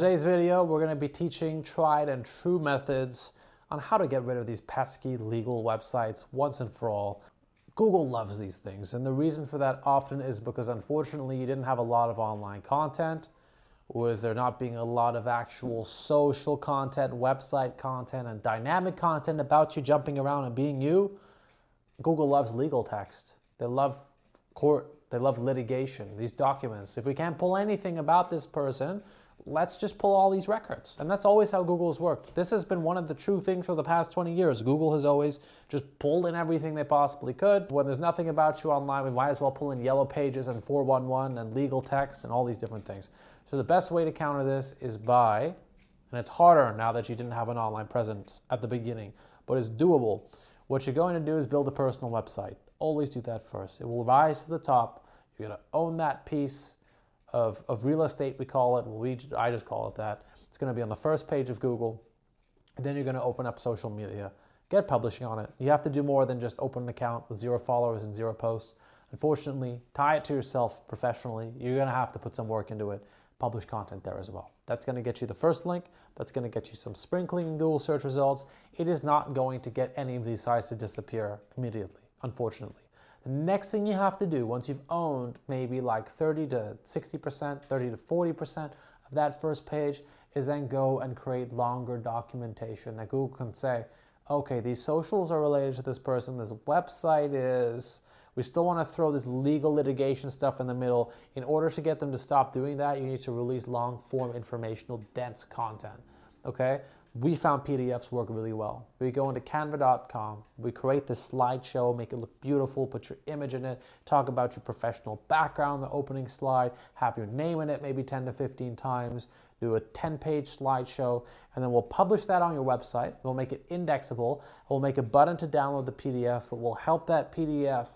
today's video, we're going to be teaching tried and true methods on how to get rid of these pesky legal websites once and for all. Google loves these things, and the reason for that often is because unfortunately you didn't have a lot of online content, with there not being a lot of actual social content, website content, and dynamic content about you jumping around and being you. Google loves legal text. They love court. They love litigation, these documents. If we can't pull anything about this person, let's just pull all these records. And that's always how Google's worked. This has been one of the true things for the past 20 years. Google has always just pulled in everything they possibly could. When there's nothing about you online, we might as well pull in yellow pages and 411 and legal text and all these different things. So the best way to counter this is by, and it's harder now that you didn't have an online presence at the beginning, but it's doable. What you're going to do is build a personal website. Always do that first. It will rise to the top. You're going to own that piece of real estate, we call it. I just call it that. It's going to be on the first page of Google. And then you're going to open up social media. Get publishing on it. You have to do more than just open an account with 0 followers and 0 posts. Unfortunately, tie it to yourself professionally. You're going to have to put some work into it. Publish content there as well. That's going to get you the first link. That's going to get you some sprinkling in Google search results. It is not going to get any of these sites to disappear immediately, unfortunately. The next thing you have to do once you've owned maybe like 30 to 60%, 30 to 40% of that first page is then go and create longer documentation that Google can say, okay, these socials are related to this person, this website is, we still want to throw this legal litigation stuff in the middle. In order to get them to stop doing that, you need to release long form informational dense content, okay? We found PDFs work really well. We go into canva.com, we create this slideshow, make it look beautiful, put your image in it, talk about your professional background, the opening slide, have your name in it maybe 10 to 15 times, do a 10-page slideshow, and then we'll publish that on your website. We'll make it indexable. We'll make a button to download the PDF, but we'll help that PDF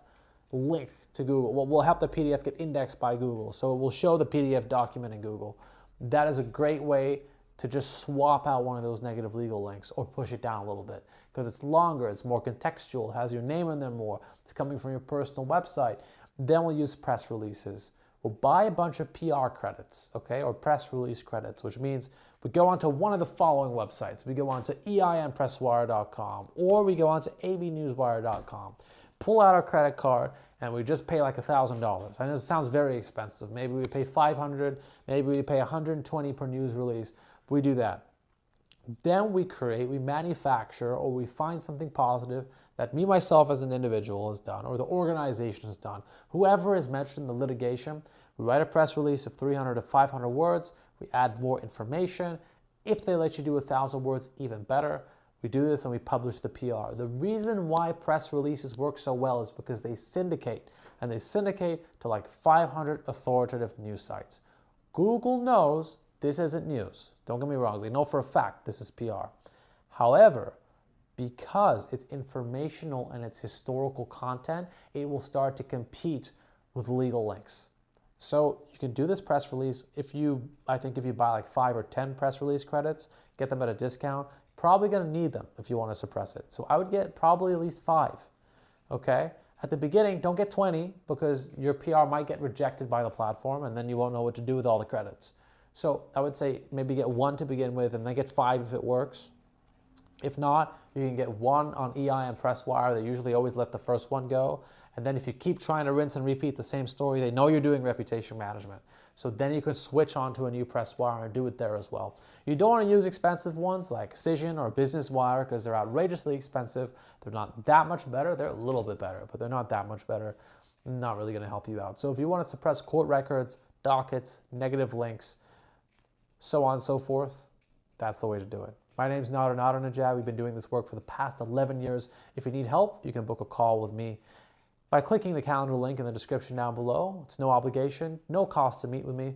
link to Google. Well, we'll help the PDF get indexed by Google, so it will show the PDF document in Google. That is a great way to just swap out one of those negative legal links or push it down a little bit because it's longer, it's more contextual, has your name in there more, it's coming from your personal website. Then we'll use press releases. We'll buy a bunch of PR credits, okay, or press release credits, which means we go onto one of the following websites. We go onto einpresswire.com or we go onto abnewswire.com, pull out our credit card, and we just pay like $1,000. I know it sounds very expensive. Maybe we pay $500, maybe we pay $120 per news release. We do that. Then we manufacture, or we find something positive that me, myself as an individual has done, or the organization has done. Whoever is mentioned in the litigation, we write a press release of 300 to 500 words. We add more information. If they let you do 1,000 words, even better. We do this and we publish the PR. The reason why press releases work so well is because they syndicate, and they syndicate to like 500 authoritative news sites. Google knows this isn't news. Don't get me wrong. They know for a fact this is PR. However, because it's informational and it's historical content, it will start to compete with legal links. So you can do this press release. I think if you buy like 5 or 10 press release credits, get them at a discount, probably going to need them if you want to suppress it. So I would get probably at least 5, okay? At the beginning, don't get 20 because your PR might get rejected by the platform and then you won't know what to do with all the credits. So I would say maybe get 1 to begin with and then get 5 if it works. If not, you can get 1 on EI and PressWire. They usually always let the first one go. And then if you keep trying to rinse and repeat the same story, they know you're doing reputation management. So then you can switch on to a new PressWire and do it there as well. You don't want to use expensive ones like Cision or Business Wire because they're outrageously expensive. They're not that much better. They're a little bit better, but they're not that much better. Not really going to help you out. So if you want to suppress court records, dockets, negative links, so on and so forth, that's the way to do it. My name's Nadernejad. We've been doing this work for the past 11 years. If you need help, you can book a call with me by clicking the calendar link in the description down below. It's no obligation, no cost to meet with me,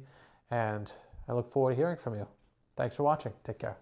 and I look forward to hearing from you. Thanks for watching. Take care.